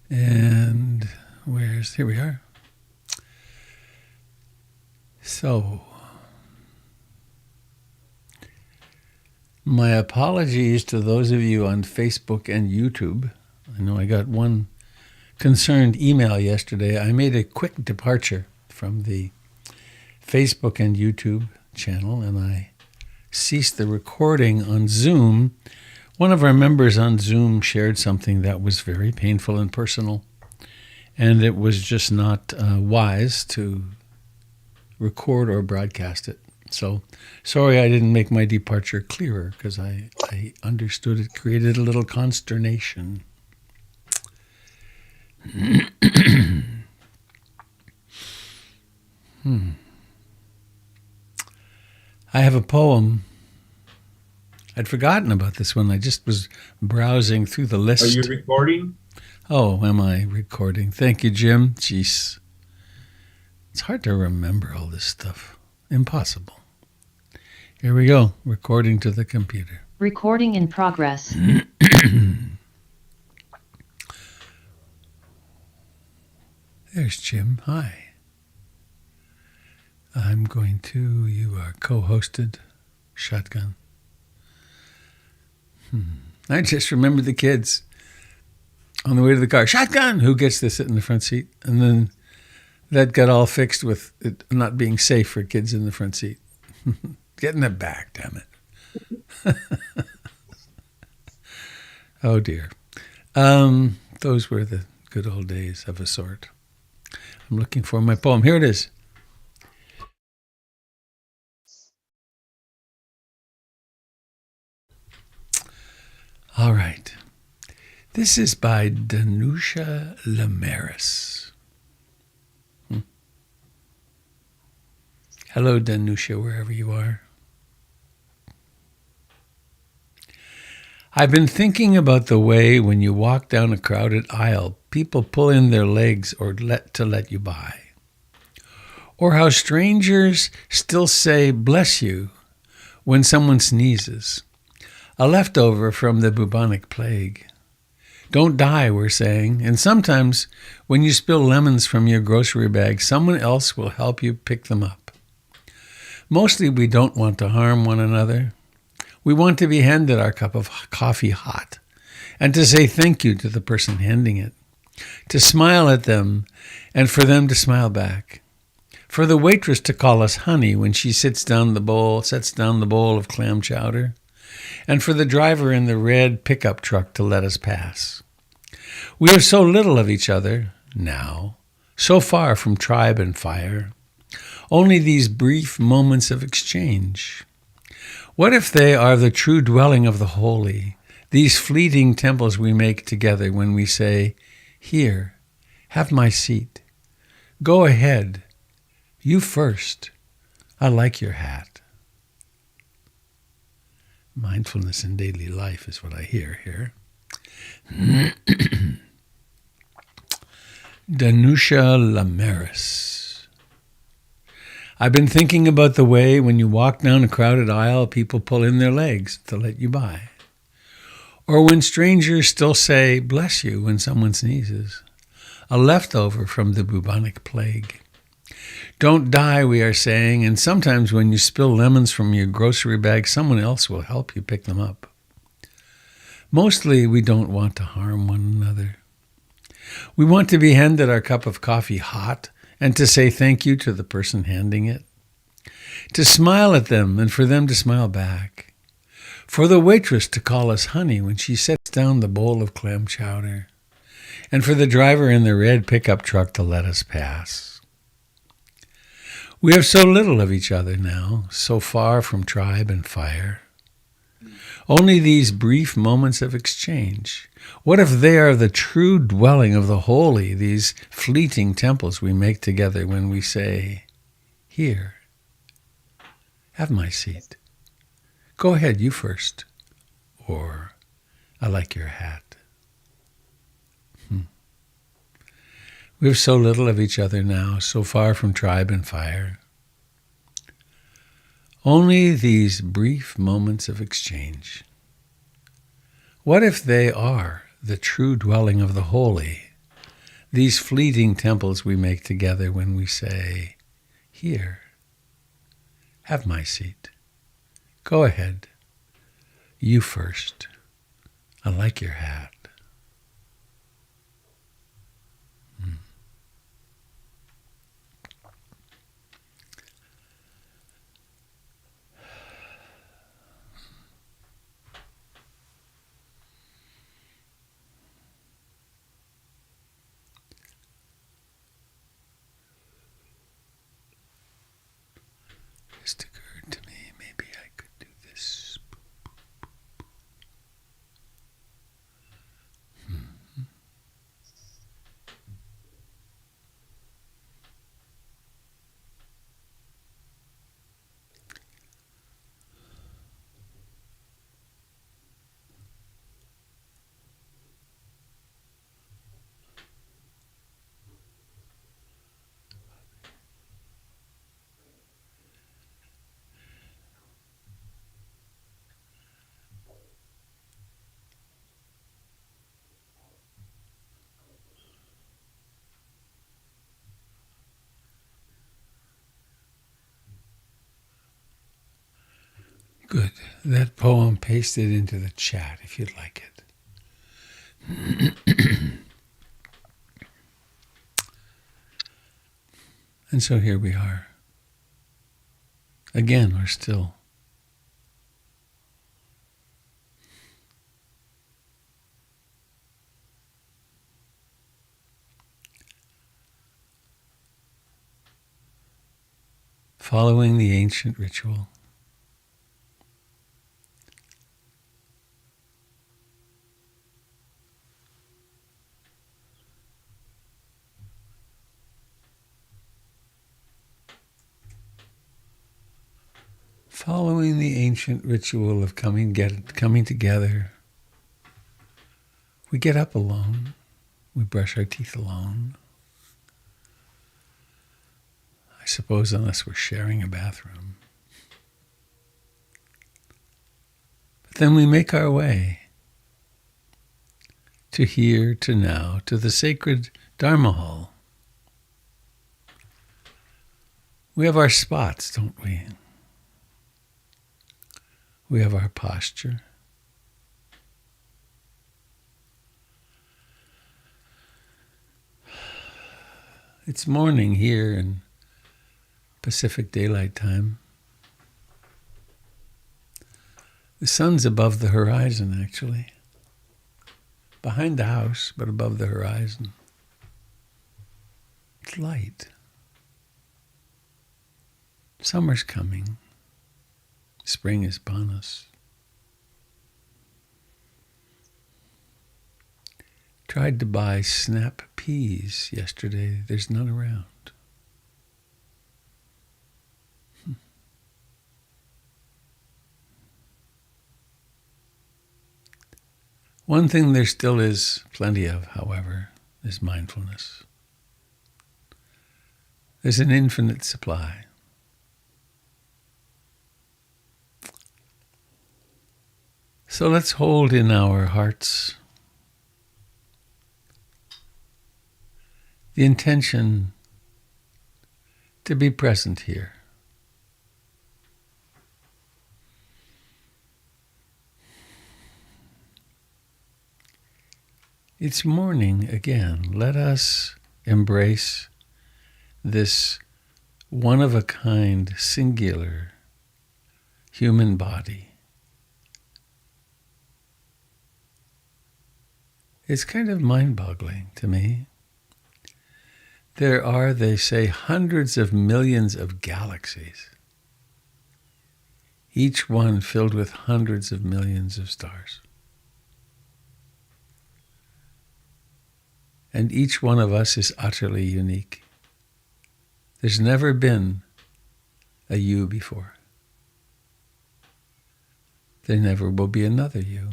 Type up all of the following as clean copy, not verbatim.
And here we are. So, my apologies to those of you on Facebook and YouTube. I know I got one concerned email yesterday. I made a quick departure from the Facebook and YouTube channel, and I ceased the recording on Zoom. One of our members on Zoom shared something that was very painful and personal, and it was just not wise to record or broadcast it. So sorry I didn't make my departure clearer, because I understood it created a little consternation. I have a poem. I'd forgotten about this one. I just was browsing through the list. Are you recording? Oh, am I recording? Thank you, Jim. Jeez. It's hard to remember all this stuff. Impossible. Here we go. Recording to the computer. Recording in progress. There's Jim. Hi. You are co-hosted. Shotgun. I just remembered the kids on the way to the car. Shotgun! Who gets to sit in the front seat? And then that got all fixed with it not being safe for kids in the front seat. Get in the back, damn it. Oh, dear. Those were the good old days of a sort. I'm looking for my poem. Here it is. All right. This is by Danusha Lamaris. Hello, Danusha, wherever you are. I've been thinking about the way when you walk down a crowded aisle, people pull in their legs or let you by. Or how strangers still say, bless you, when someone sneezes. A leftover from the bubonic plague. Don't die, we're saying, and sometimes when you spill lemons from your grocery bag, someone else will help you pick them up. Mostly we don't want to harm one another. We want to be handed our cup of coffee hot, and to say thank you to the person handing it, to smile at them, and for them to smile back. For the waitress to call us honey when she sets down the bowl of clam chowder, and for the driver in the red pickup truck to let us pass. We have so little of each other now, so far from tribe and fire, only these brief moments of exchange. What if they are the true dwelling of the holy, these fleeting temples we make together when we say, here, have my seat. Go ahead. You first. I like your hat. Mindfulness in daily life is what I hear here. Danusha Lamaris. I've been thinking about the way when you walk down a crowded aisle, people pull in their legs to let you by. Or when strangers still say, bless you, when someone sneezes. A leftover from the bubonic plague. Don't die, we are saying, and sometimes when you spill lemons from your grocery bag, someone else will help you pick them up. Mostly we don't want to harm one another. We want to be handed our cup of coffee hot and to say thank you to the person handing it. To smile at them and for them to smile back. For the waitress to call us honey when she sets down the bowl of clam chowder. And for the driver in the red pickup truck to let us pass. We have so little of each other now, so far from tribe and fire. Only these brief moments of exchange. What if they are the true dwelling of the holy, these fleeting temples we make together when we say, here, have my seat. Go ahead, you first. Or, I like your hat. We have so little of each other now, so far from tribe and fire. Only these brief moments of exchange. What if they are the true dwelling of the holy, these fleeting temples we make together when we say, "Here, have my seat. Go ahead. You first. I like your hat." Just occurred to me, maybe I could do this. Good. That poem pasted into the chat if you'd like it. And so here we are. Again, we're still. Following the ancient ritual. Following the ancient ritual of coming together. We get up alone. We brush our teeth alone. I suppose unless we're sharing a bathroom. But then we make our way to here, to now, to the sacred Dharma hall. We have our spots, don't we? We have our posture. It's morning here in Pacific Daylight Time. The sun's above the horizon, actually. Behind the house, but above the horizon. It's light. Summer's coming. Spring is upon us. Tried to buy snap peas yesterday. There's none around. One thing there still is plenty of, however, is mindfulness. There's an infinite supply. So let's hold in our hearts the intention to be present here. It's morning again. Let us embrace this one-of-a-kind, singular human body. It's kind of mind-boggling to me. There are, they say, hundreds of millions of galaxies, each one filled with hundreds of millions of stars. And each one of us is utterly unique. There's never been a you before. There never will be another you.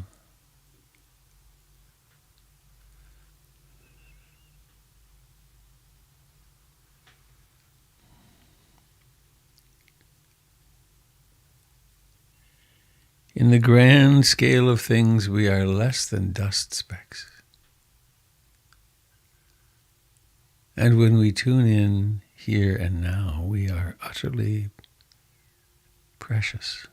In the grand scale of things, we are less than dust specks. And when we tune in here and now, we are utterly precious.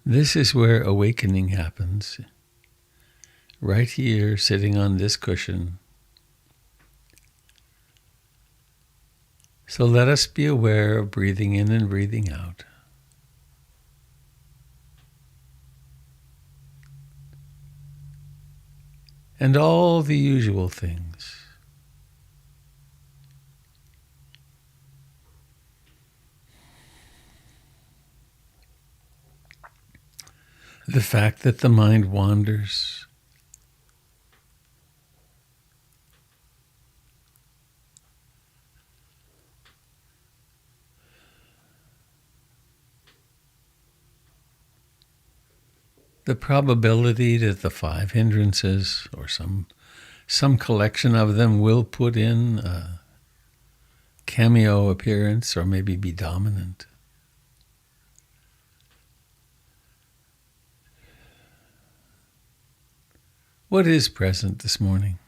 This is where awakening happens. Right here, sitting on this cushion. So let us be aware of breathing in and breathing out. And all the usual things. The fact that the mind wanders. The probability that the 5 hindrances, or some collection of them, will put in a cameo appearance or maybe be dominant. What is present this morning?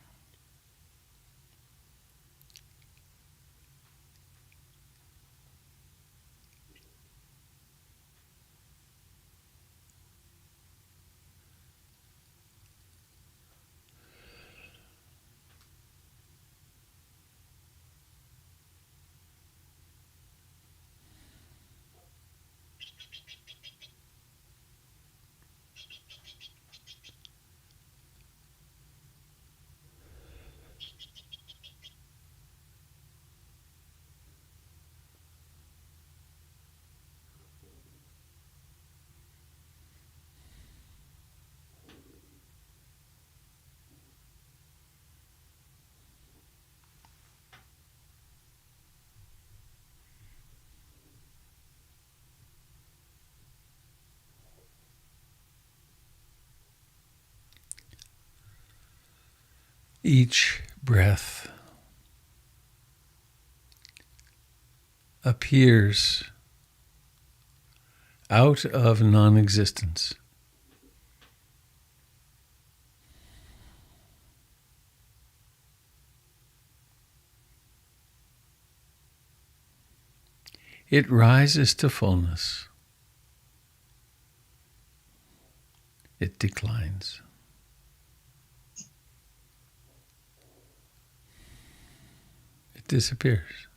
Each breath appears out of non-existence. It rises to fullness. It declines. It disappears.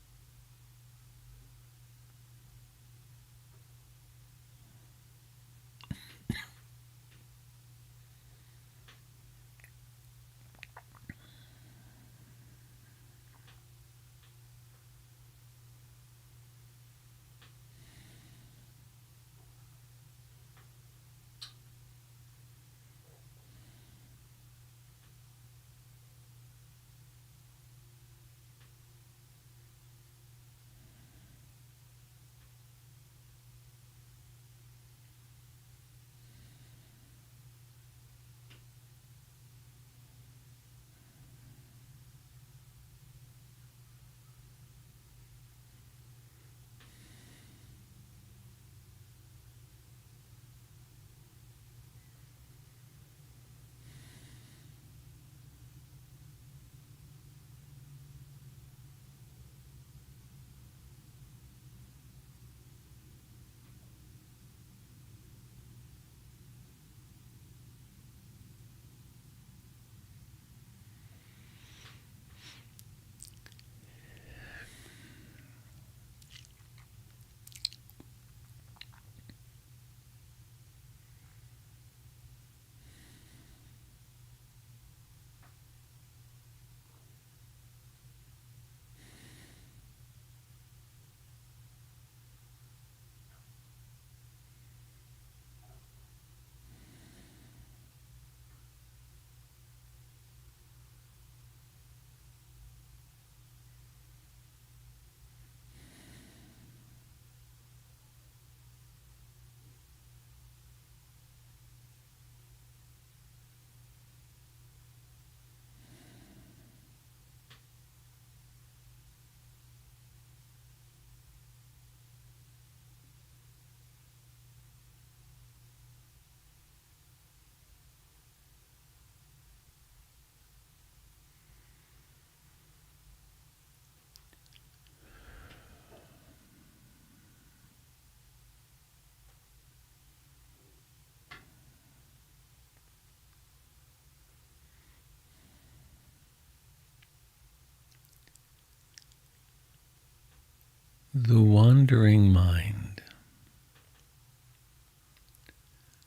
The wandering mind,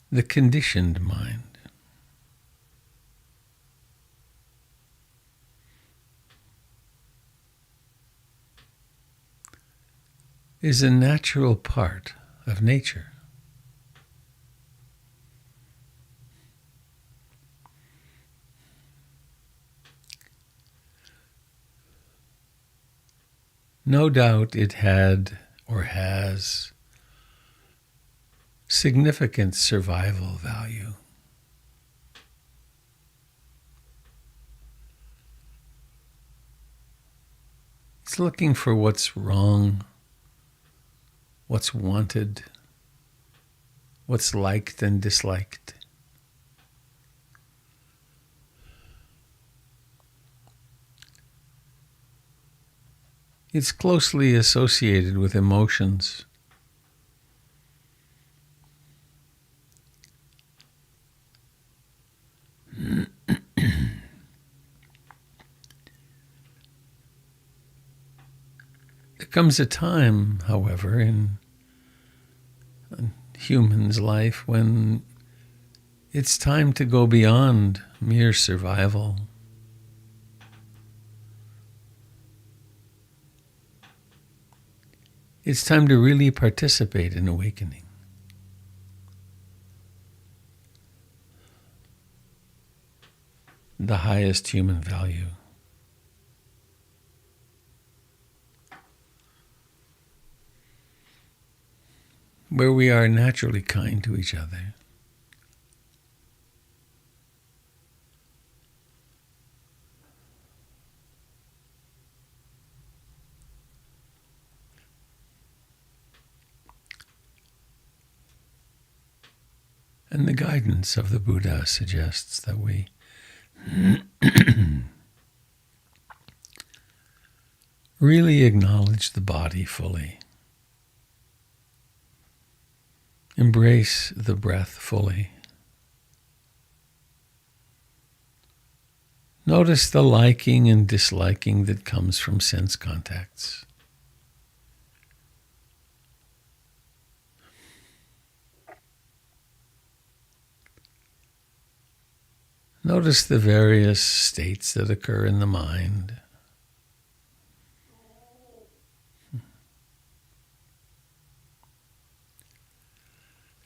the conditioned mind, is a natural part of nature. No doubt it had or has significant survival value. It's looking for what's wrong, what's wanted, what's liked and disliked. It's closely associated with emotions. There comes a time, however, in a human's life when it's time to go beyond mere survival. It's time to really participate in awakening. The highest human value. Where we are naturally kind to each other. And the guidance of the Buddha suggests that we really acknowledge the body fully. Embrace the breath fully. Notice the liking and disliking that comes from sense contacts. Notice the various states that occur in the mind.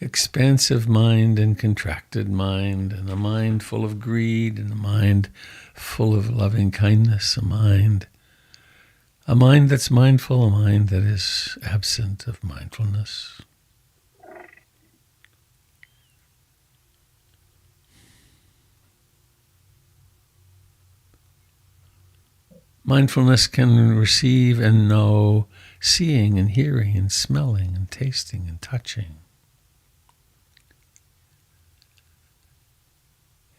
Expansive mind and contracted mind, and a mind full of greed, and a mind full of loving kindness, a mind that's mindful, a mind that is absent of mindfulness. Mindfulness can receive and know, seeing and hearing and smelling and tasting and touching.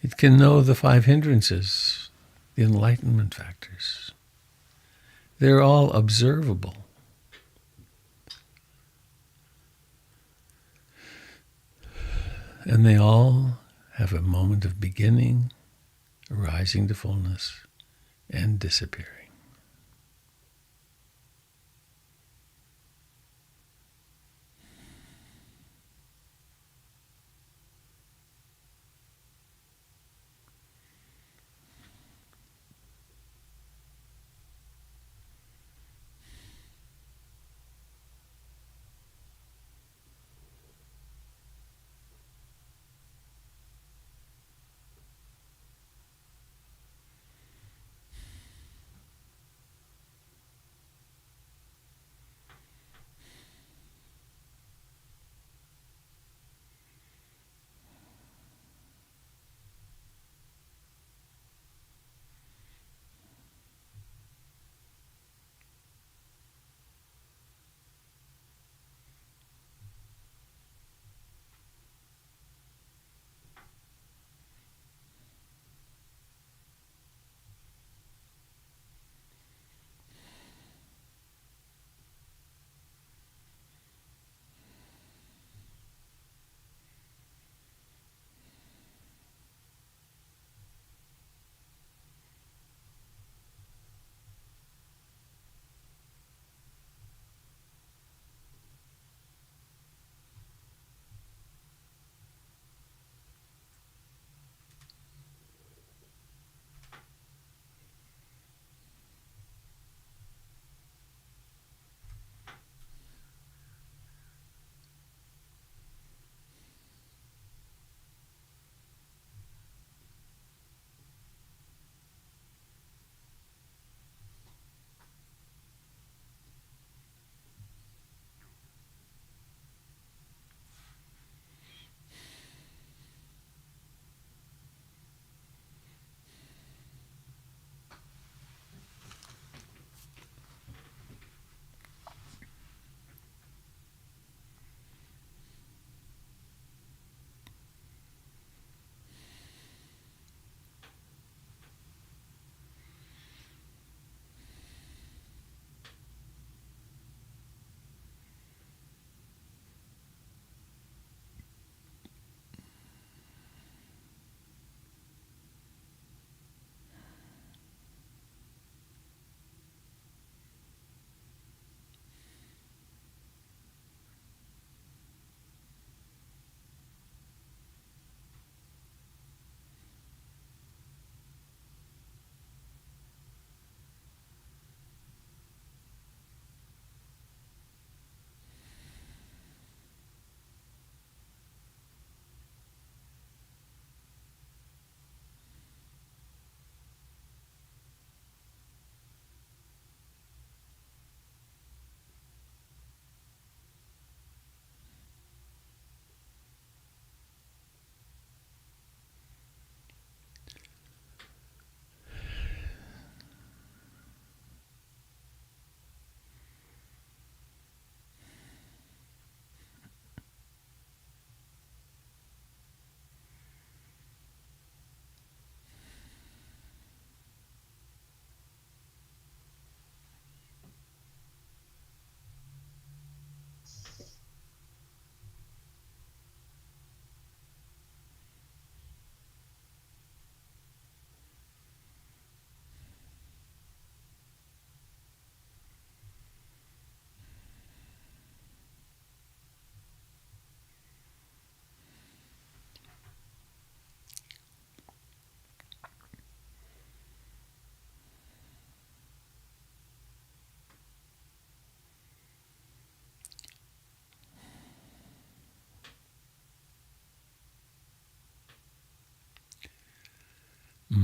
It can know the 5 hindrances, the enlightenment factors. They're all observable. And they all have a moment of beginning, arising to fullness, and disappearing.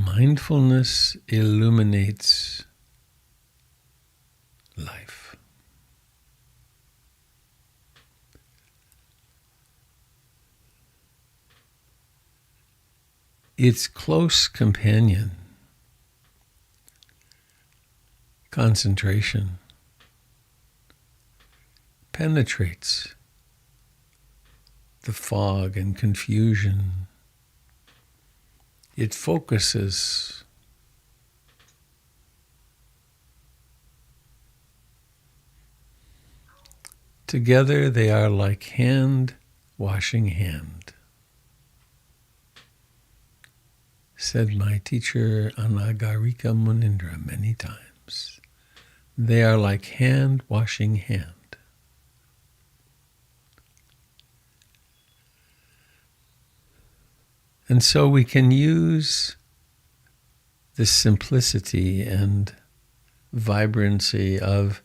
Mindfulness illuminates life. Its close companion, concentration, penetrates the fog and confusion. It focuses. Together they are like hand washing hand, said my teacher Anagarika Munindra many times. They are like hand washing hand. And so we can use the simplicity and vibrancy of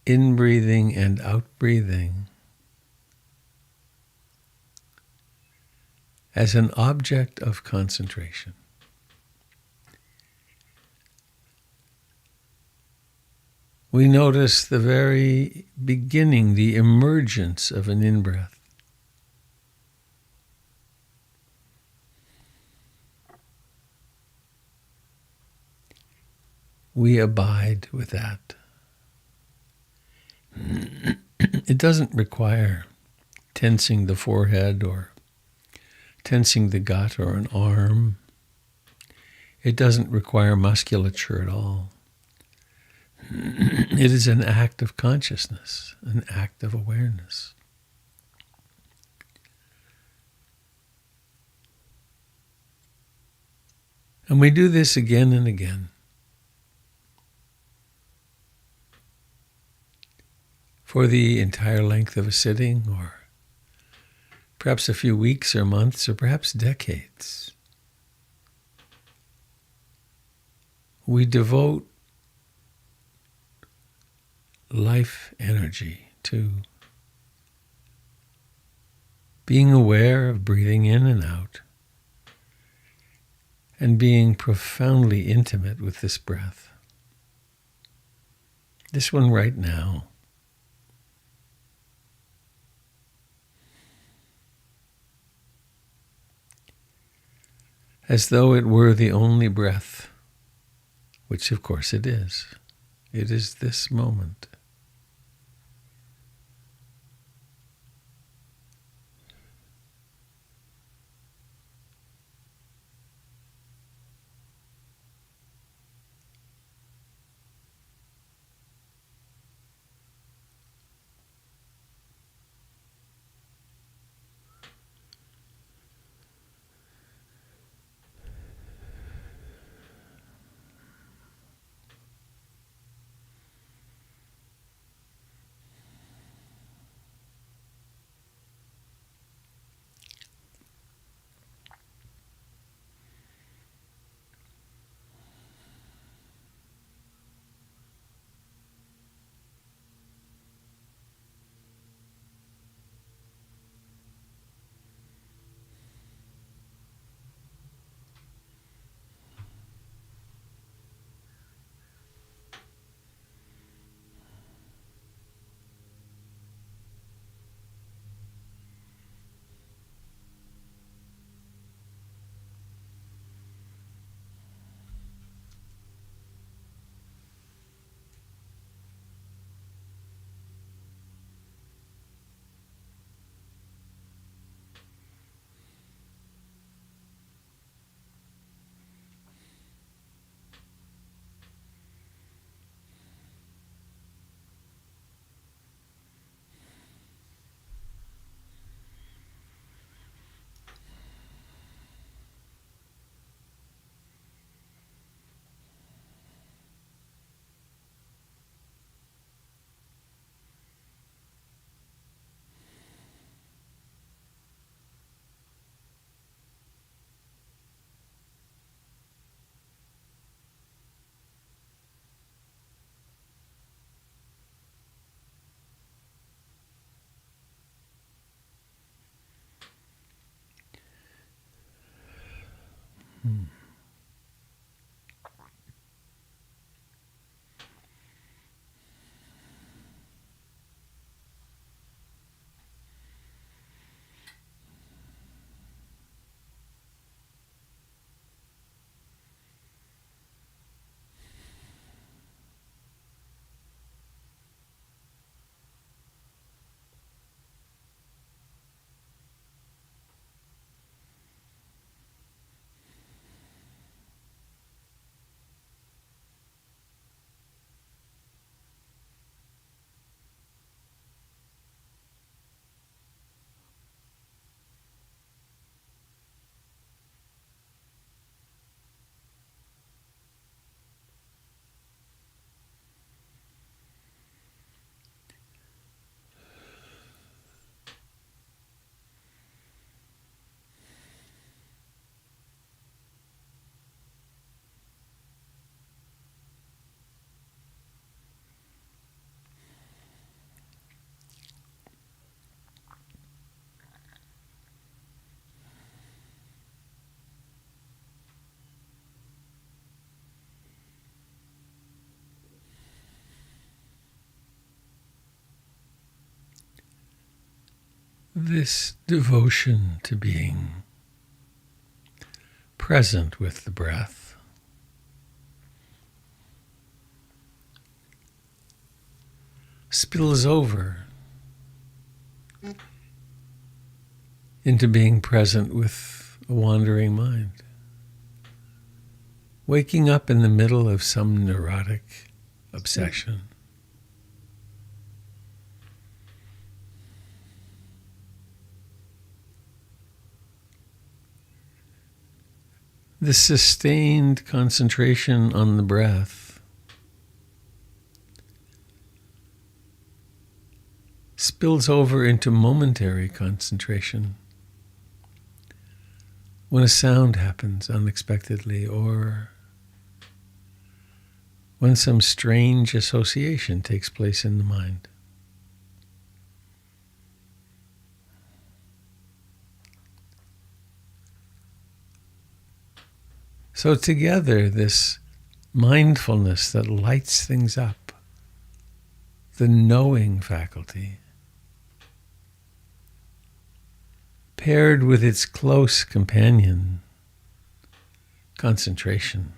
in-breathing and out-breathing as an object of concentration. We notice the very beginning, the emergence of an in-breath. We abide with that. It doesn't require tensing the forehead or tensing the gut or an arm. It doesn't require musculature at all. It is an act of consciousness, an act of awareness. And we do this again and again. For the entire length of a sitting, or perhaps a few weeks or months, or perhaps decades. We devote life energy to being aware of breathing in and out, and being profoundly intimate with this breath. This one right now. As though it were the only breath, which of course it is. It is this moment. this devotion to being present with the breath spills over into being present with a wandering mind, waking up in the middle of some neurotic obsession. The sustained concentration on the breath spills over into momentary concentration when a sound happens unexpectedly or when some strange association takes place in the mind. So together, this mindfulness that lights things up, the knowing faculty, paired with its close companion, concentration,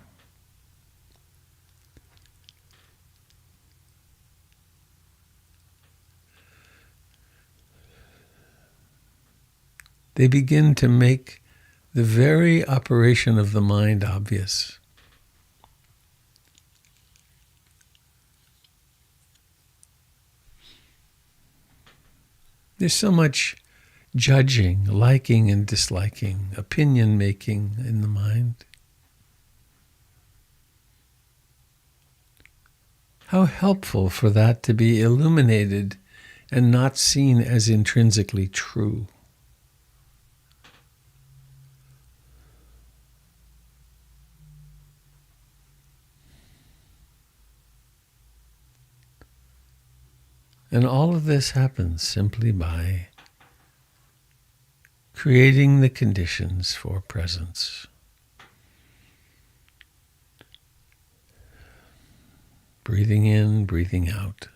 they begin to make the very operation of the mind obvious. There's so much judging, liking and disliking, opinion making in the mind. How helpful for that to be illuminated and not seen as intrinsically true. And all of this happens simply by creating the conditions for presence. Breathing in, breathing out,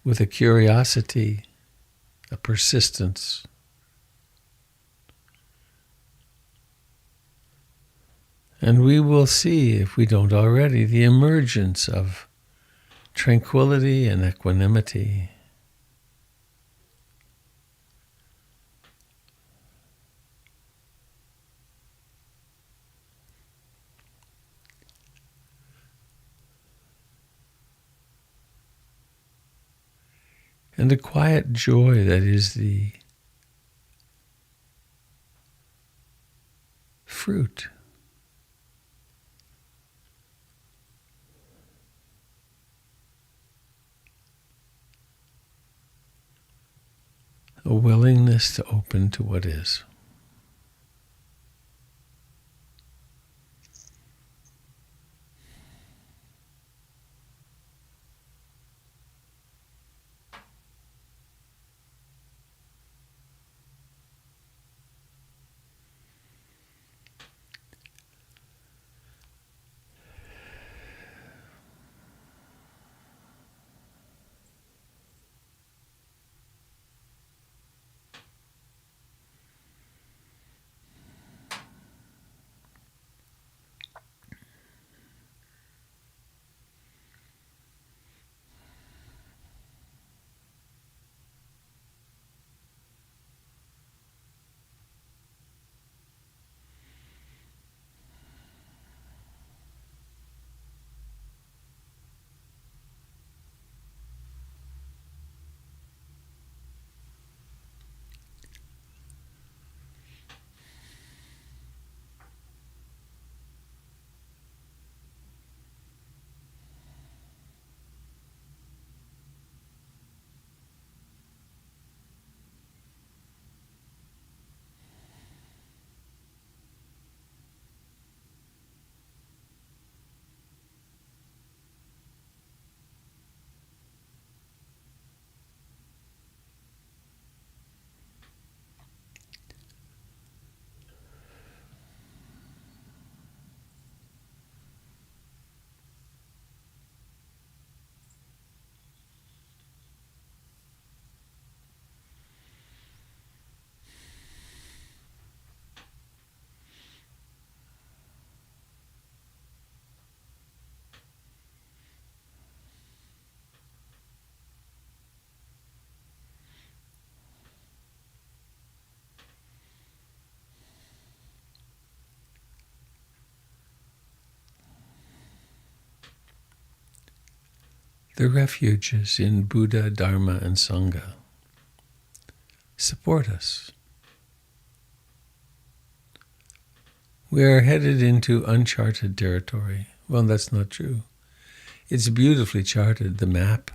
with a curiosity, a persistence, and we will see, if we don't already, the emergence of tranquility and equanimity. And a quiet joy that is the fruit a willingness to open to what is. the refuges in Buddha, Dharma, and Sangha support us. We are headed into uncharted territory. Well, that's not true. It's beautifully charted, the map.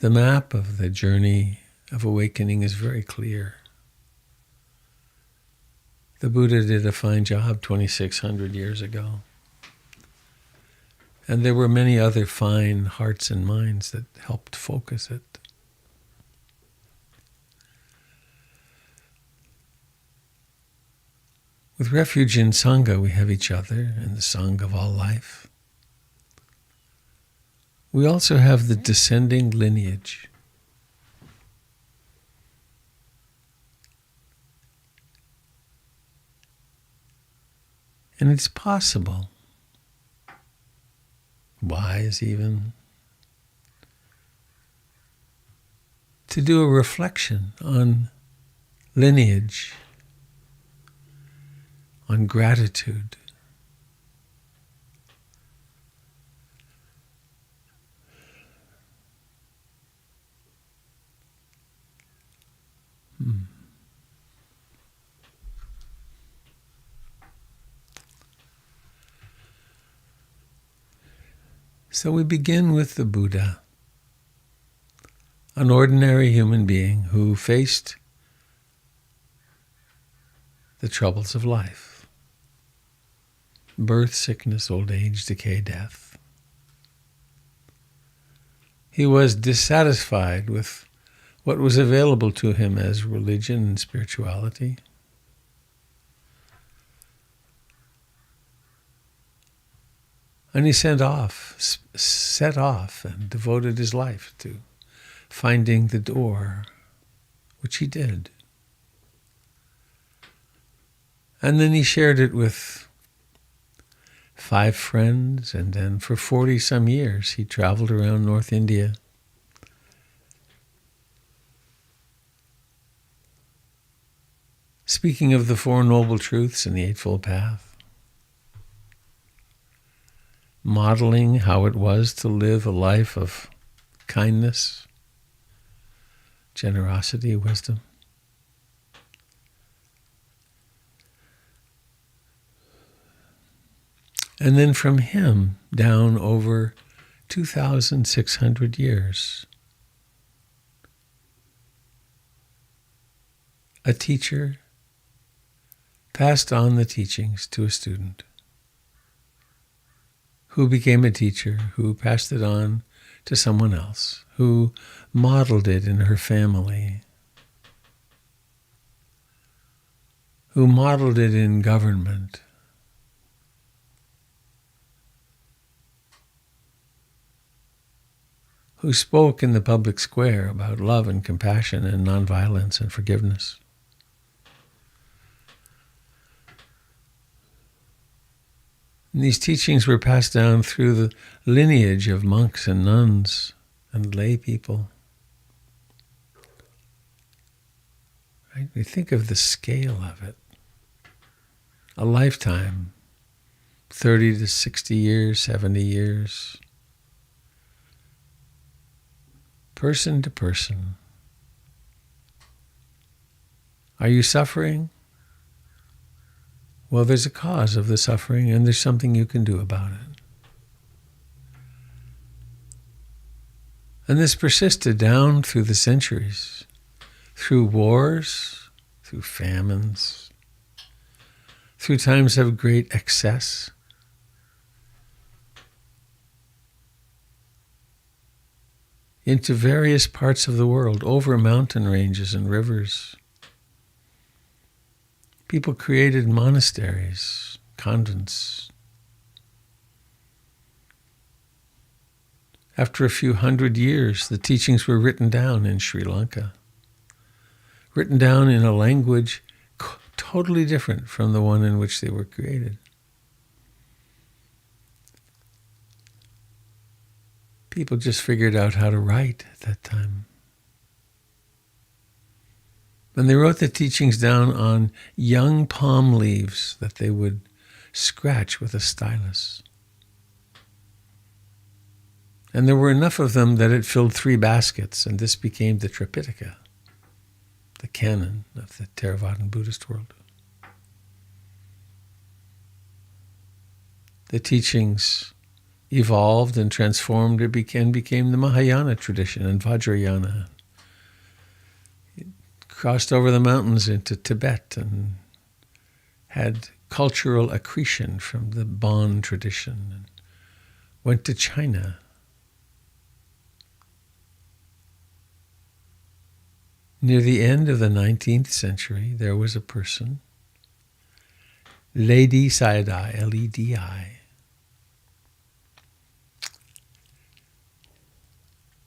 The map of the journey of awakening is very clear. The Buddha did a fine job 2,600 years ago. And there were many other fine hearts and minds that helped focus it. With refuge in Sangha, we have each other and the Sangha of all life. We also have the descending lineage. And it's possible, wise even, to do a reflection on lineage, on gratitude. So we begin with the Buddha, an ordinary human being who faced the troubles of life: birth, sickness, old age, decay, death. He was dissatisfied with what was available to him as religion and spirituality. And he set off and devoted his life to finding the door, which he did. And then he shared it with 5 friends, and then for 40 some years he traveled around North India. Speaking of the Four Noble Truths and the Eightfold Path, modeling how it was to live a life of kindness, generosity, wisdom. And then from him down over 2,600 years, a teacher passed on the teachings to a student, who became a teacher, who passed it on to someone else, who modeled it in her family, who modeled it in government, who spoke in the public square about love and compassion and nonviolence and forgiveness. And these teachings were passed down through the lineage of monks and nuns and lay people. Right? We think of the scale of it. A lifetime, 30 to 60 years, 70 years. Person to person. Are you suffering? Well, there's a cause of the suffering, and there's something you can do about it. And this persisted down through the centuries, through wars, through famines, through times of great excess. Into various parts of the world, over mountain ranges and rivers. People created monasteries, convents. After a few hundred years, the teachings were written down in Sri Lanka, written down in a language totally different from the one in which they were created. People just figured out how to write at that time. And they wrote the teachings down on young palm leaves that they would scratch with a stylus. And there were enough of them that it filled 3 baskets, and this became the Tripitaka, the canon of the Theravadan Buddhist world. The teachings evolved and transformed. It became the Mahayana tradition and Vajrayana. It crossed over the mountains into Tibet and had cultural accretion from the Bon tradition and went to China. Near the end of the 19th century, there was a person, Ledi Sayadaw, L-E-D-I,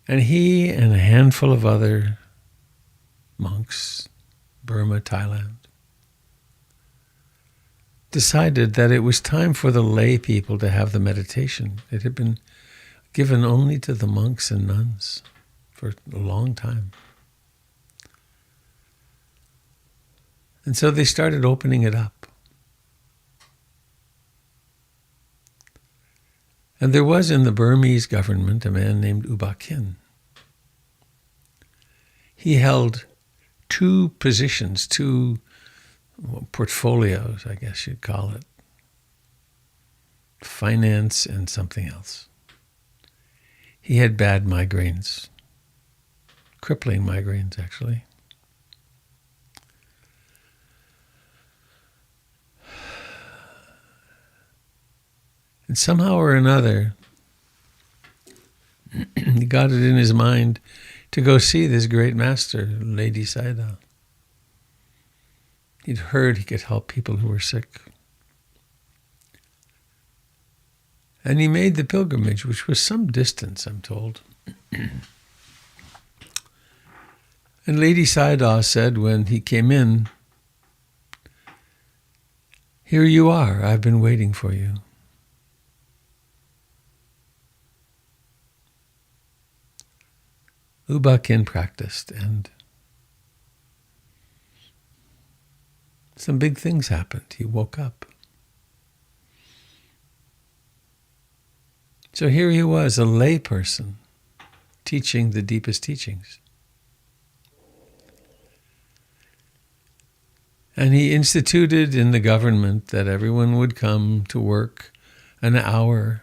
and he and a handful of other monks, Burma, Thailand, decided that it was time for the lay people to have the meditation. It had been given only to the monks and nuns for a long time. And so they started opening it up. And there was in the Burmese government a man named U Ba Khin. He held 2 positions, 2 portfolios, I guess you'd call it. Finance and something else. He had bad migraines, crippling migraines, actually. And somehow or another, he got it in his mind to go see this great master, Ledi Sayadaw. He'd heard he could help people who were sick. And he made the pilgrimage, which was some distance, I'm told. And Ledi Sayadaw said when he came in, "Here you are, I've been waiting for you." U Ba Khin practiced, and some big things happened. He woke up. So here he was, a lay person, teaching the deepest teachings. And he instituted in the government that everyone would come to work an hour.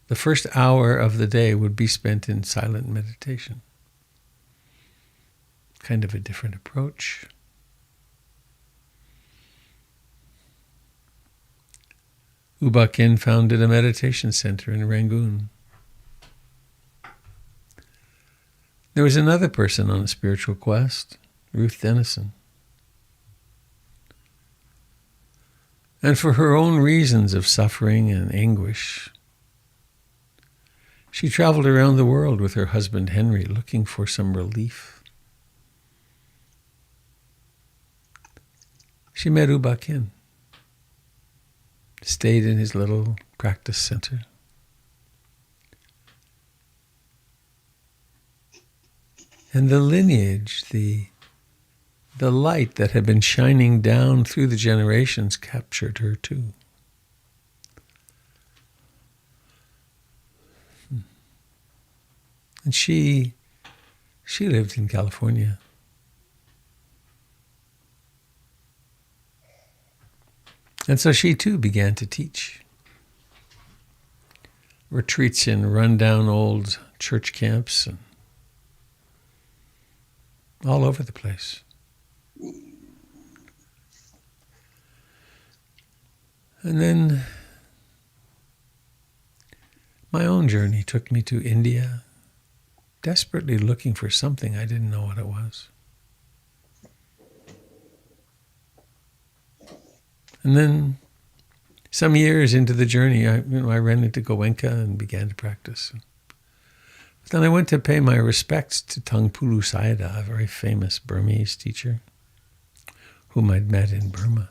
The first hour of the day would be spent in silent meditation. Kind of a different approach. U Ba Khin founded a meditation center in Rangoon. There was another person on a spiritual quest, Ruth Denison. And for her own reasons of suffering and anguish, she traveled around the world with her husband Henry looking for some relief. She met U Ba Khin, stayed in his little practice center. And the lineage, the light that had been shining down through the generations captured her too. And she lived in California. And so she too began to teach. Retreats in rundown old church camps and all over the place. And then my own journey took me to India, desperately looking for something. I didn't know what it was. And then some years into the journey, I ran into Goenka and began to practice. But then I went to pay my respects to Tangpulu Sayadaw, a very famous Burmese teacher whom I'd met in Burma.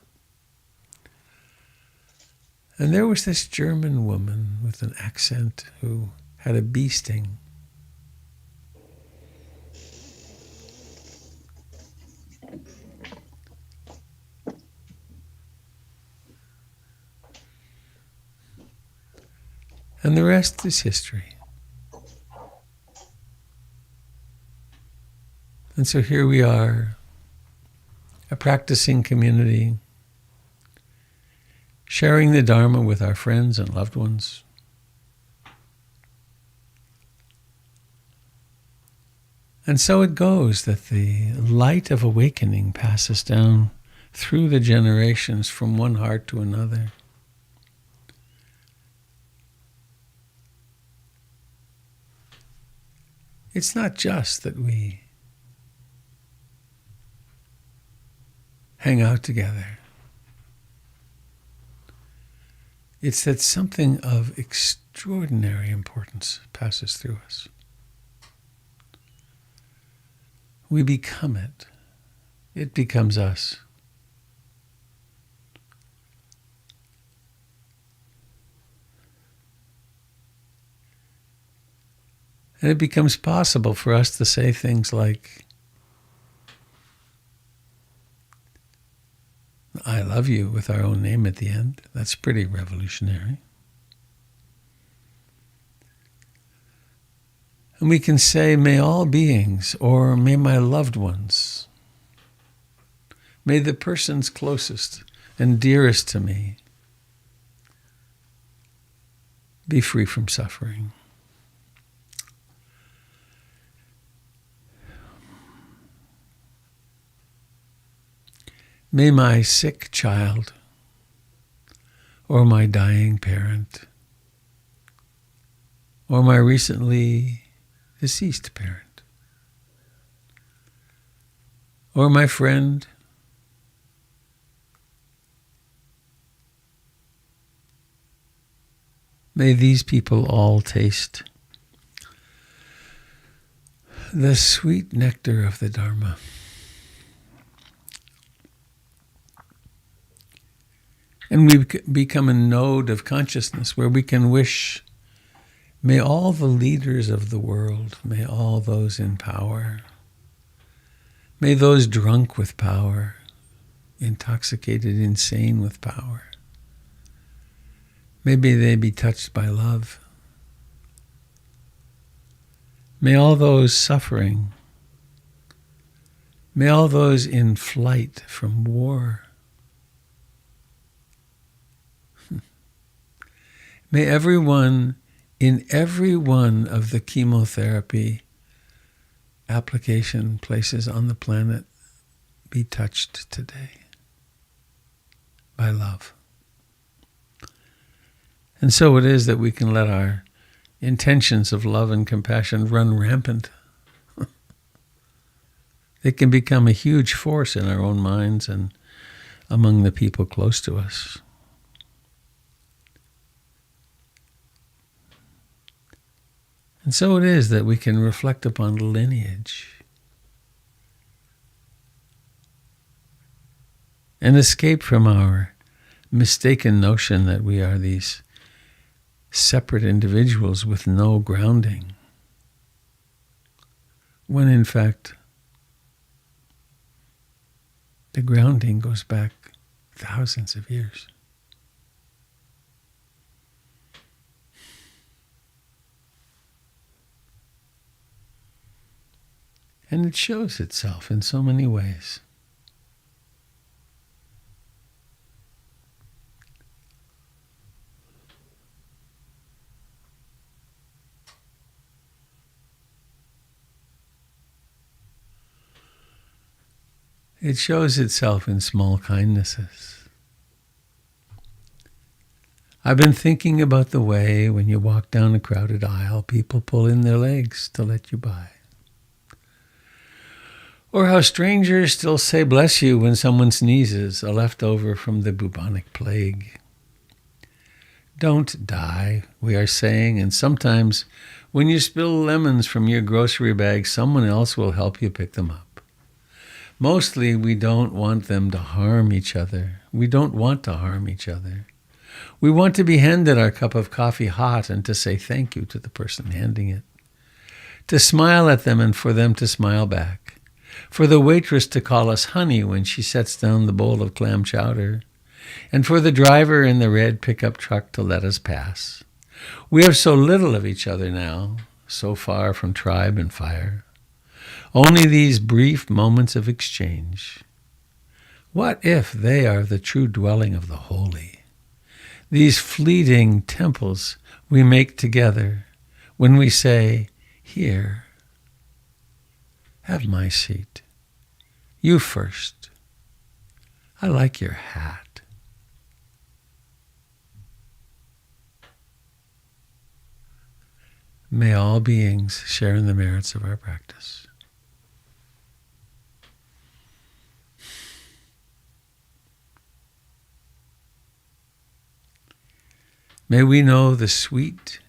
And there was this German woman with an accent who had a bee sting. And the rest is history. And so here we are, a practicing community, sharing the Dharma with our friends and loved ones. And so it goes that the light of awakening passes down through the generations from one heart to another. It's not just that we hang out together. It's that something of extraordinary importance passes through us. We become it. It becomes us. And it becomes possible for us to say things like, I love you, with our own name at the end. That's pretty revolutionary. And we can say, may all beings, or may my loved ones, may the persons closest and dearest to me be free from suffering. May my sick child or my dying parent or my recently deceased parent or my friend may these people all taste the sweet nectar of the Dharma. And we become a node of consciousness where we can wish, may all the leaders of the world, may all those in power, may those drunk with power, intoxicated, insane with power, maybe they be touched by love. May all those suffering, may all those in flight from war, may everyone in every one of the chemotherapy application places on the planet be touched today by love. And so it is that we can let our intentions of love and compassion run rampant. They can become a huge force in our own minds and among the people close to us. And so it is that we can reflect upon the lineage and escape from our mistaken notion that we are these separate individuals with no grounding, when in fact the grounding goes back thousands of years. And it shows itself in so many ways. It shows itself in small kindnesses. I've been thinking about the way when you walk down a crowded aisle, people pull in their legs to let you by. Or how strangers still say bless you when someone sneezes, a leftover from the bubonic plague. Don't die, we are saying, and sometimes when you spill lemons from your grocery bag, someone else will help you pick them up. Mostly we don't want them to harm each other. We don't want to harm each other. We want to be handed our cup of coffee hot and to say thank you to the person handing it. To smile at them and for them to smile back. For the waitress to call us honey when she sets down the bowl of clam chowder, and for the driver in the red pickup truck to let us pass. We have so little of each other now, so far from tribe and fire. Only these brief moments of exchange. What if they are the true dwelling of the holy? These fleeting temples we make together when we say, "Here, have my seat. You first. I like your hat." May all beings share in the merits of our practice. May we know the sweet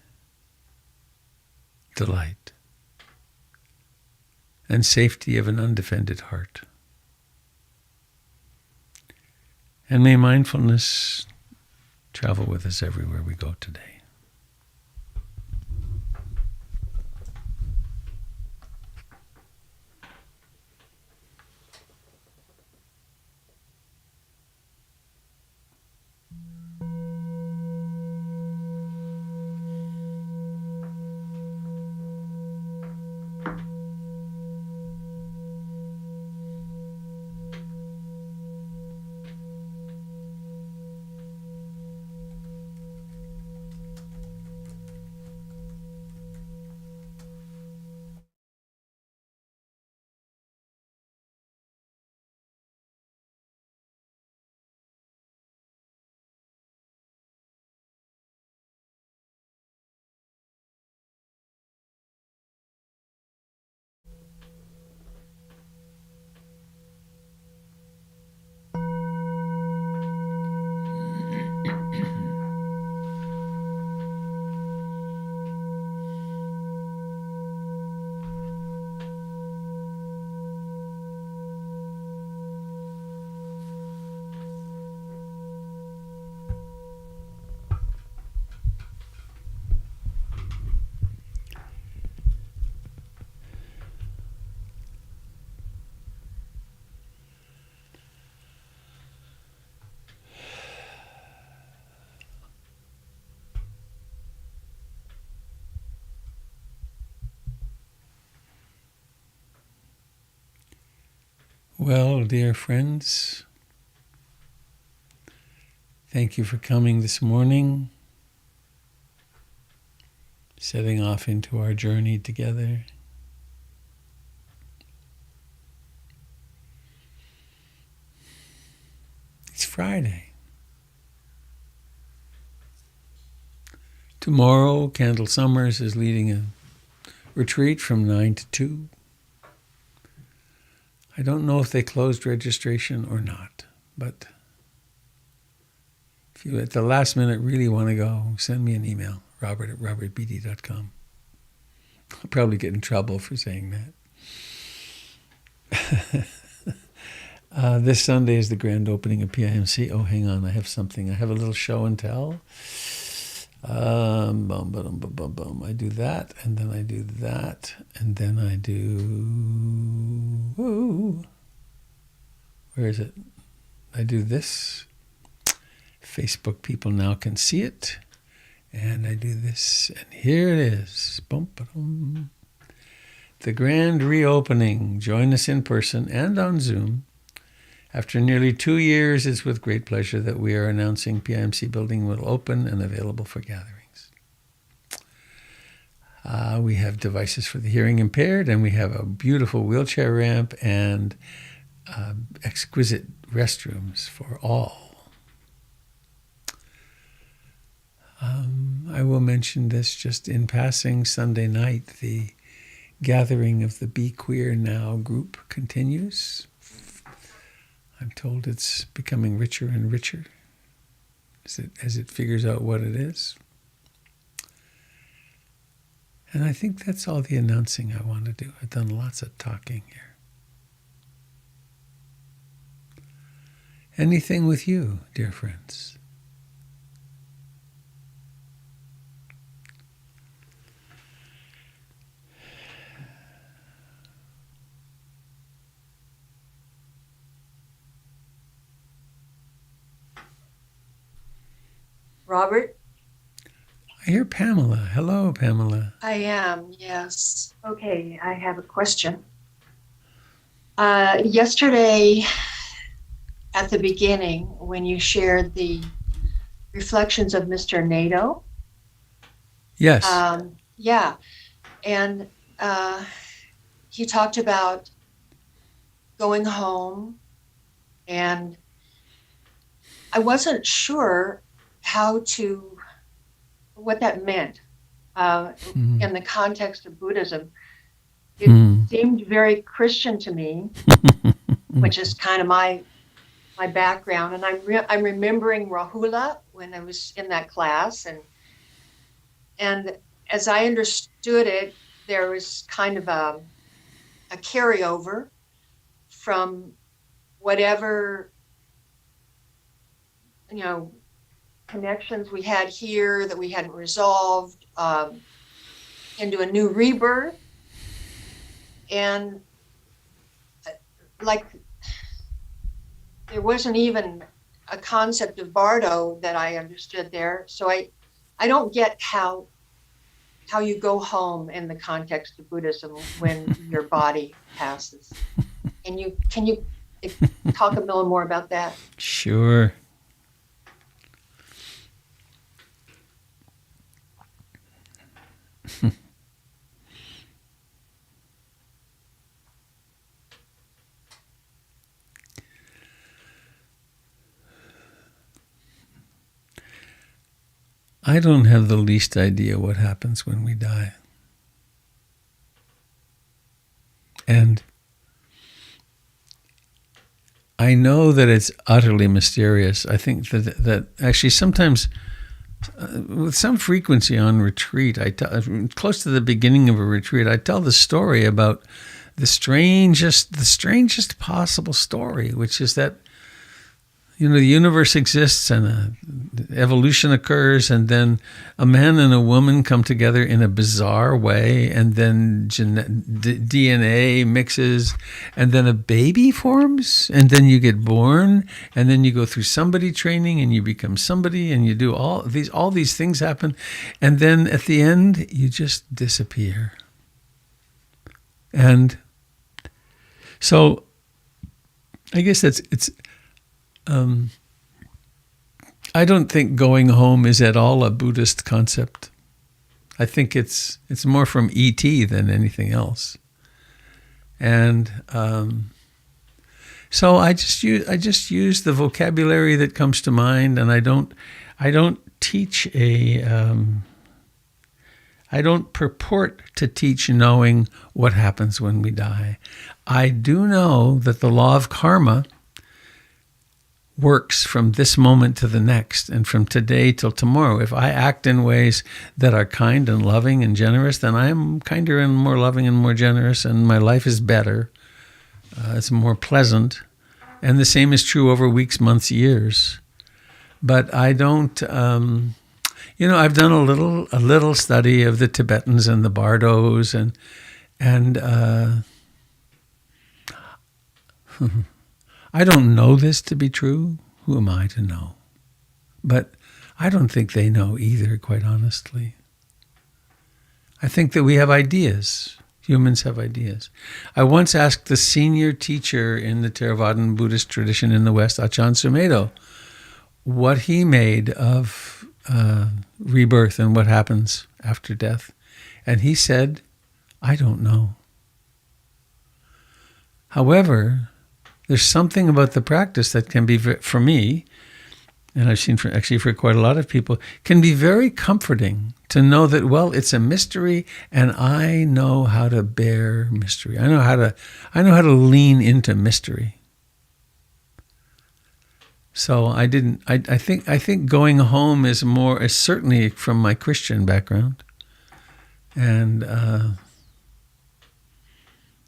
delight and safety of an undefended heart. And may mindfulness travel with us everywhere we go today. Well, dear friends, thank you for coming this morning, setting off into our journey together. It's Friday. Tomorrow, Candle Summers is leading a retreat from 9 to 2. I don't know if they closed registration or not, but if you at the last minute really want to go, send me an email, robert@robertbeatty.com. I'll probably get in trouble for saying that. This Sunday is the grand opening of PIMC. Oh, hang on, I have something. I have a little show and tell. I do that, and then I do that, and then I do... Whoa. Where is it? I do this. Facebook people now can see it. And I do this, and here it is. The grand reopening. Join us in person and on Zoom. After nearly 2 years, it's with great pleasure that we are announcing PIMC building will open and available for gatherings. We have devices for the hearing impaired, and we have a beautiful wheelchair ramp and exquisite restrooms for all. I will mention this just in passing. Sunday night, the gathering of the Be Queer Now group continues. I'm told it's becoming richer and richer as it figures out what it is. And I think that's all the announcing I want to do. I've done lots of talking here. Anything with you, dear friends? Robert? I hear Pamela. Hello, Pamela. I am, yes. Okay, I have a question. Yesterday, at the beginning, when you shared the reflections of Mr. NATO, Yes. yeah, and he talked about going home, and I wasn't sure what that meant in the context of Buddhism. It seemed very Christian to me, which is kind of my background. And I'm remembering Rahula when I was in that class, and as I understood it, there was kind of a carryover from whatever connections we had here that we hadn't resolved into a new rebirth, and like there wasn't even a concept of bardo that I understood there. So I don't get how you go home in the context of Buddhism when your body passes. Can you talk a little more about that? Sure. I don't have the least idea what happens when we die. And I know that it's utterly mysterious. I think that actually sometimes, with some frequency on retreat, close to the beginning of a retreat, I tell the story about the strangest possible story, which is that the universe exists and evolution occurs, and then a man and a woman come together in a bizarre way, and then DNA mixes, and then a baby forms, and then you get born, and then you go through somebody training, and you become somebody, and you do all these things happen, and then at the end you just disappear. And so I guess it's. I don't think going home is at all a Buddhist concept. I think it's more from E.T. than anything else. And so I just use the vocabulary that comes to mind, and I don't teach I don't purport to teach knowing what happens when we die. I do know that the law of karma works from this moment to the next, and from today till tomorrow. If I act in ways that are kind and loving and generous, then I am kinder and more loving and more generous, and my life is better. It's more pleasant. And the same is true over weeks, months, years. But I don't, I've done a little study of the Tibetans and the Bardos, and I don't know this to be true. Who am I to know? But I don't think they know either, quite honestly. I think that we have ideas. Humans have ideas. I once asked the senior teacher in the Theravadan Buddhist tradition in the West, Ajahn Sumedho, what he made of rebirth and what happens after death. And he said, I don't know. However, there's something about the practice that can be, for me, and I've seen for quite a lot of people, can be very comforting to know that, well, it's a mystery, and I know how to bear mystery. I know how to lean into mystery. So I think going home is certainly from my Christian background, and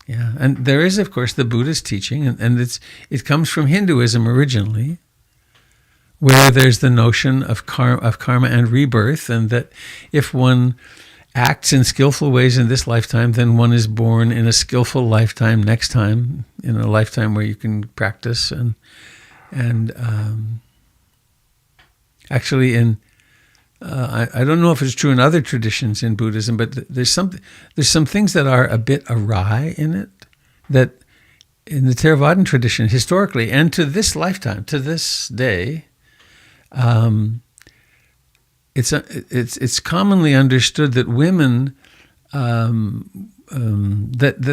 yeah, and there is, of course, the Buddhist teaching, and it comes from Hinduism originally, where there's the notion of karma and rebirth, and that if one acts in skillful ways in this lifetime, then one is born in a skillful lifetime next time, in a lifetime where you can practice, and actually I don't know if it's true in other traditions in Buddhism, but there's some things that are a bit awry in it, that in the Theravadan tradition, historically, and to this lifetime, to this day, it's commonly understood that women, that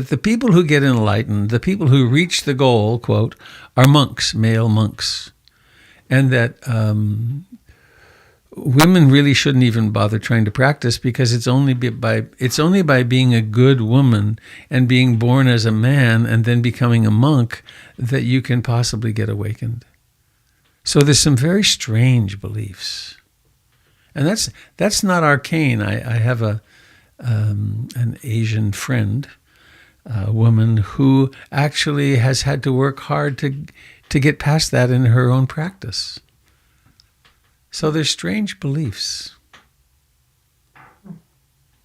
the people who get enlightened, the people who reach the goal, quote, are monks, male monks, and that women really shouldn't even bother trying to practice, because it's only by being a good woman and being born as a man and then becoming a monk that you can possibly get awakened. So there's some very strange beliefs, and that's not arcane. I have an Asian friend, a woman who actually has had to work hard to get past that in her own practice. So there's strange beliefs.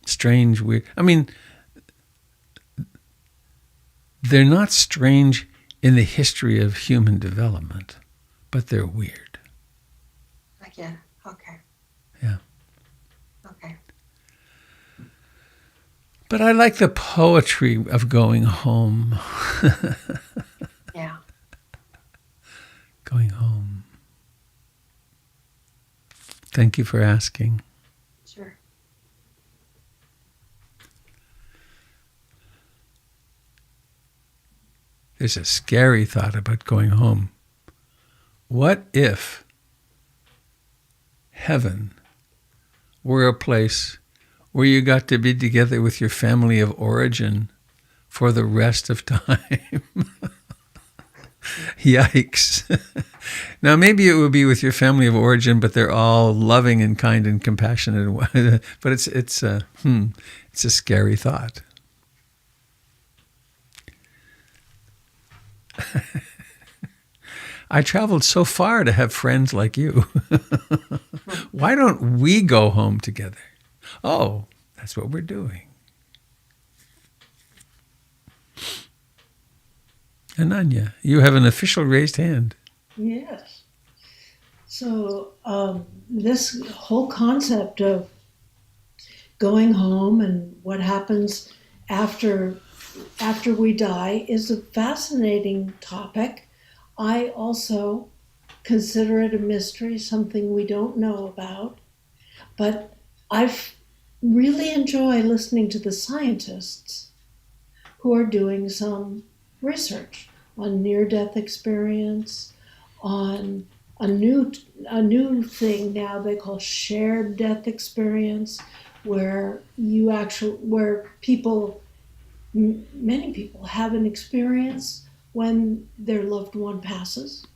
Strange, weird. I mean, they're not strange in the history of human development, but they're weird. Again, okay. Yeah. Okay. But I like the poetry of going home. Yeah. Going home. Thank you for asking. Sure. There's a scary thought about going home. What if heaven were a place where you got to be together with your family of origin for the rest of time? Yikes. Now, maybe it would be with your family of origin, but they're all loving and kind and compassionate. But it's a scary thought. I traveled so far to have friends like you. Why don't we go home together? Oh, that's what we're doing. Ananya, you have an official raised hand. Yes. So this whole concept of going home and what happens after we die is a fascinating topic. I also consider it a mystery, something we don't know about. But I really enjoy listening to the scientists who are doing some research on near-death experience, on a new thing now they call shared death experience, where many people have an experience when their loved one passes.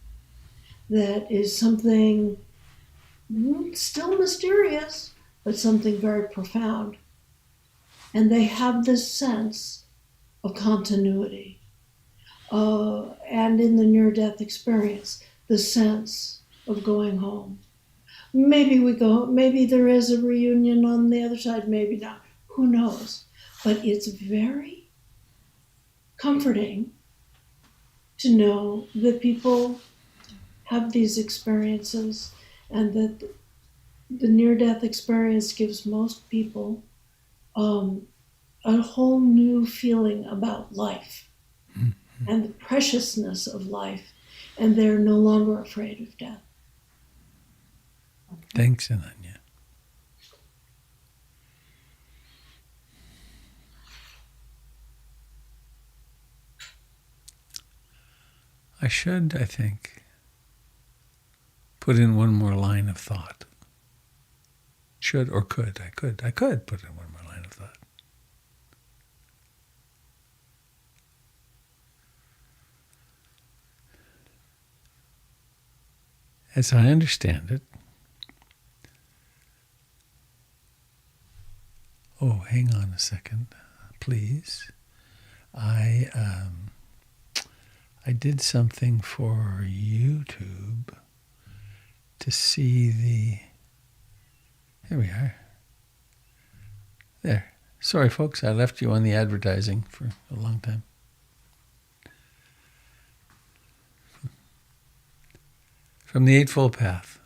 That is something still mysterious, but something very profound. And they have this sense of continuity. And in the near-death experience, the sense of going home. Maybe there is a reunion on the other side, maybe not, who knows? But it's very comforting to know that people have these experiences, and that the near-death experience gives most people a whole new feeling about life and the preciousness of life, and they're no longer afraid of death. Thanks, Ananya. I should, I think, put in one more line of thought. Should or could. I could put in one more line of thought. As I understand it, oh, hang on a second, please. I did something for YouTube to see the. Here we are. There. Sorry, folks, I left you on the advertising for a long time. From the Eightfold Path.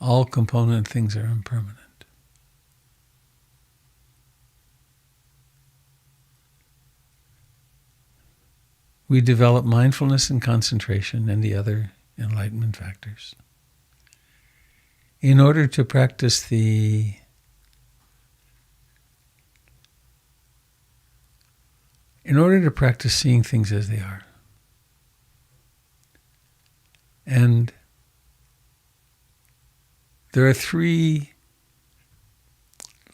All component things are impermanent. We develop mindfulness and concentration and the other enlightenment factors in order to practice seeing things as they are. And there are three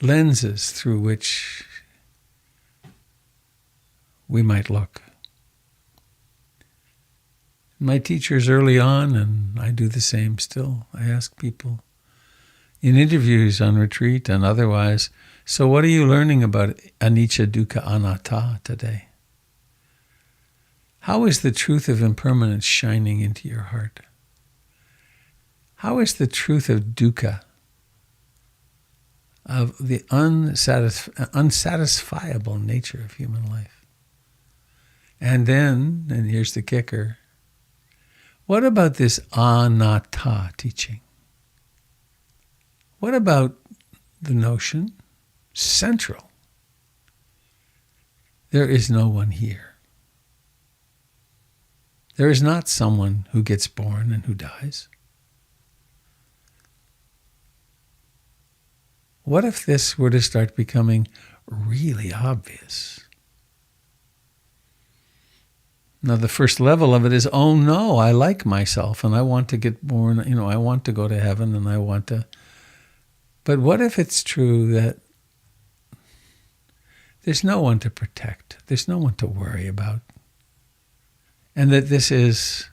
lenses through which we might look. My teachers early on, and I do the same still, I ask people in interviews on retreat and otherwise, so what are you learning about anicca, dukkha, anatta today? How is the truth of impermanence shining into your heart? How is the truth of dukkha, of the unsatisfiable nature of human life? And then, and here's the kicker, what about this anatta teaching? What about the notion, central, there is no one here? There is not someone who gets born and who dies. What if this were to start becoming really obvious? Now, the first level of it is, oh no, I like myself and I want to get born, I want to go to heaven and I want to. But what if it's true that there's no one to protect, there's no one to worry about, and that this is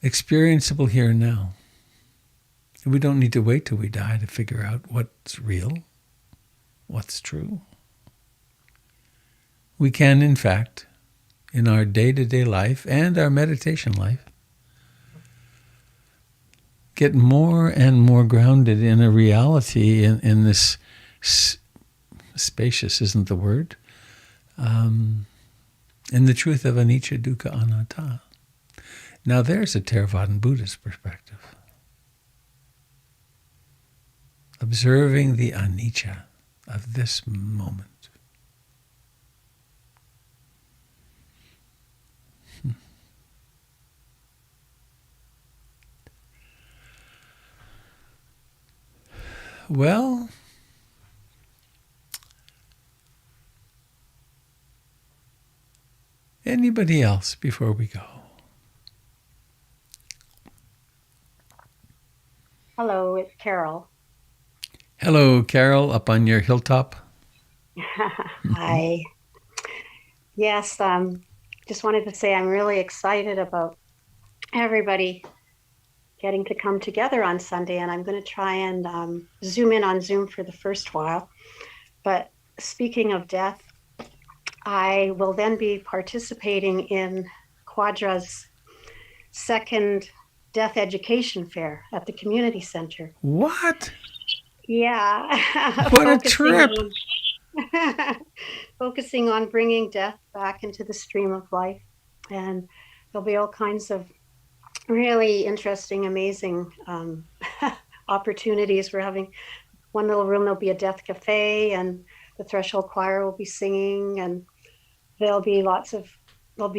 experienceable here and now? We don't need to wait till we die to figure out what's real, what's true. We can, in fact, in our day-to-day life and our meditation life, get more and more grounded in a reality in this spacious isn't the word, in the truth of anicca, dukkha, anatta. Now there's a Theravadan Buddhist perspective. Observing the anicca of this moment. Well, anybody else before we go? Hello, it's Carol. Hello, Carol, up on your hilltop. Hi. Yes, just wanted to say I'm really excited about everybody getting to come together on Sunday, and I'm going to try and zoom in on Zoom for the first while. But speaking of death, I will then be participating in Quadra's second death education fair at the community center. What? Yeah. What a trip. Focusing on bringing death back into the stream of life. And there'll be all kinds of really interesting, amazing opportunities. We're having one little room, there'll be a death cafe, and the Threshold Choir will be singing, and there'll be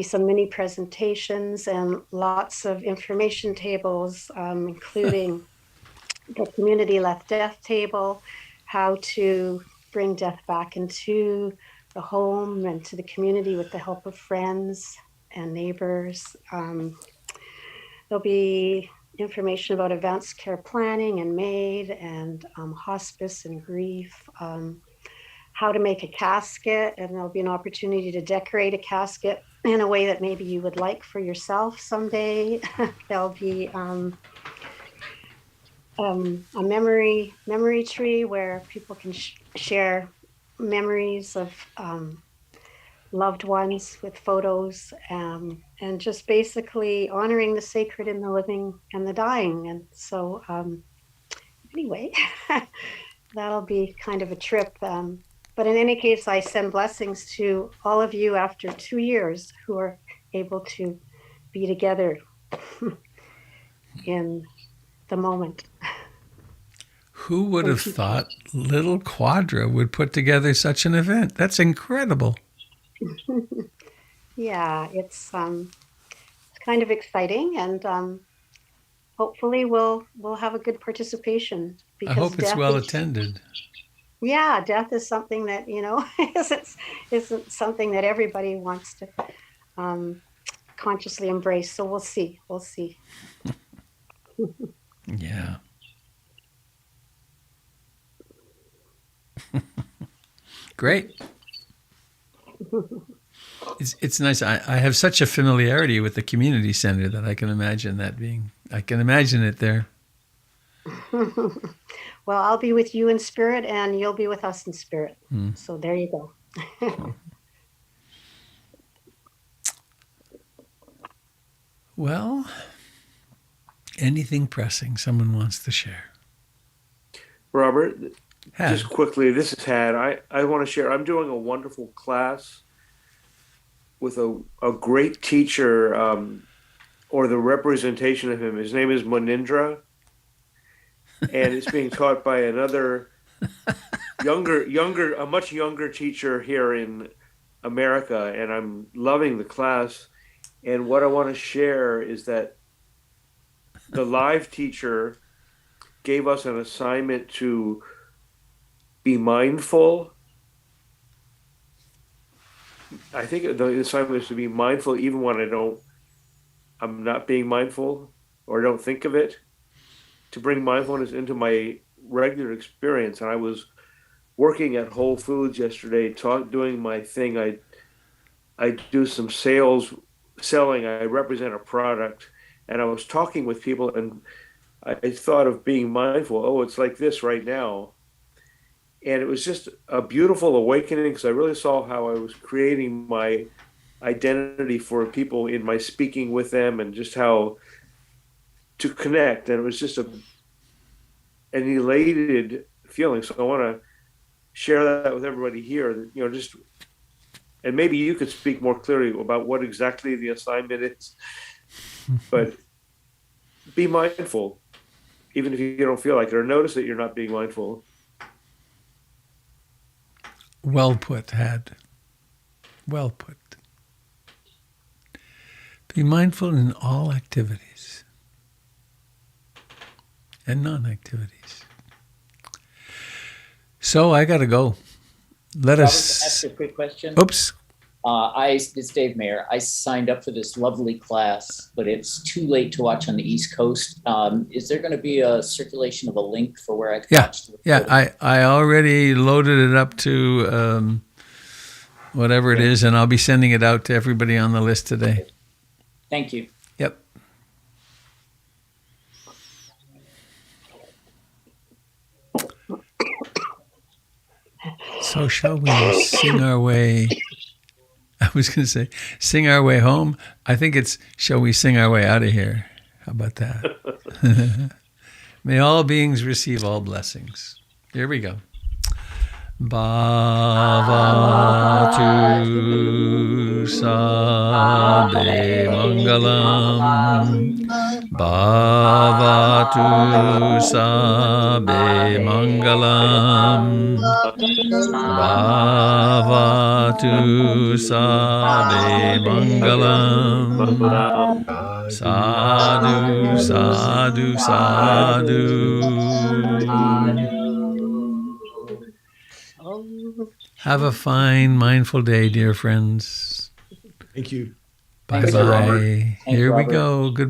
some mini presentations and lots of information tables, including the community left death table, how to bring death back into the home and to the community with the help of friends and neighbors. There'll be information about advanced care planning and MAID and hospice and grief, how to make a casket, and there'll be an opportunity to decorate a casket in a way that maybe you would like for yourself someday. There'll be a memory tree where people can share memories of loved ones with photos, and just basically honoring the sacred in the living and the dying. And so anyway, that'll be kind of a trip. But in any case, I send blessings to all of you after 2 years who are able to be together. in the moment. Who would have thought little Quadra would put together such an event? That's incredible. Yeah, it's kind of exciting, and hopefully we'll have a good participation, I because hope it's well attended. yeah, death is something that, isn't something that everybody wants to consciously embrace. So we'll see. Yeah. Great. It's nice. I have such a familiarity with the community center that I can imagine it there. Well, I'll be with you in spirit, and you'll be with us in spirit. So there you go. Well, anything pressing someone wants to share? Robert, Had. just quickly, this is Had. I want to share. I'm doing a wonderful class with a great teacher, or the representation of him. His name is Munindra, and it's being taught by another a much younger teacher here in America, and I'm loving the class. And what I want to share is that the live teacher gave us an assignment to be mindful. I think the assignment is to be mindful even when I'm not being mindful or don't think of it, to bring mindfulness into my regular experience. And I was working at Whole Foods yesterday, doing my thing. I do some selling. I represent a product, and I was talking with people, and I thought of being mindful. Oh, it's like this right now. And it was just a beautiful awakening, because I really saw how I was creating my identity for people in my speaking with them, and just how to connect. And it was just an elated feeling. So I want to share that with everybody here, and maybe you could speak more clearly about what exactly the assignment is. But be mindful, even if you don't feel like it, or notice that you're not being mindful. Well put, Had. Well put. Be mindful in all activities and non-activities. So I got to go. Let Robert, us. can I ask you a quick question? Oops. It's Dave Mayer. I signed up for this lovely class, but it's too late to watch on the East Coast. Is there going to be a circulation of a link for where I can watch the recording? Yeah. I already loaded it up to whatever it is, and I'll be sending it out to everybody on the list today. Thank you. Yep. So shall we sing our way? I was going to say, sing our way home. I think it's, shall we sing our way out of here? How about that? May all beings receive all blessings. Here we go. Bhavatu Sabe Mangalam. Bhavatu Sabe Mangalam. Bhavatu Sabe Mangalam. Sadhu, sadhu, sadhu. Have a fine, mindful day, dear friends. Thank you. Bye-bye. Robert. Here we Robert. go. Good.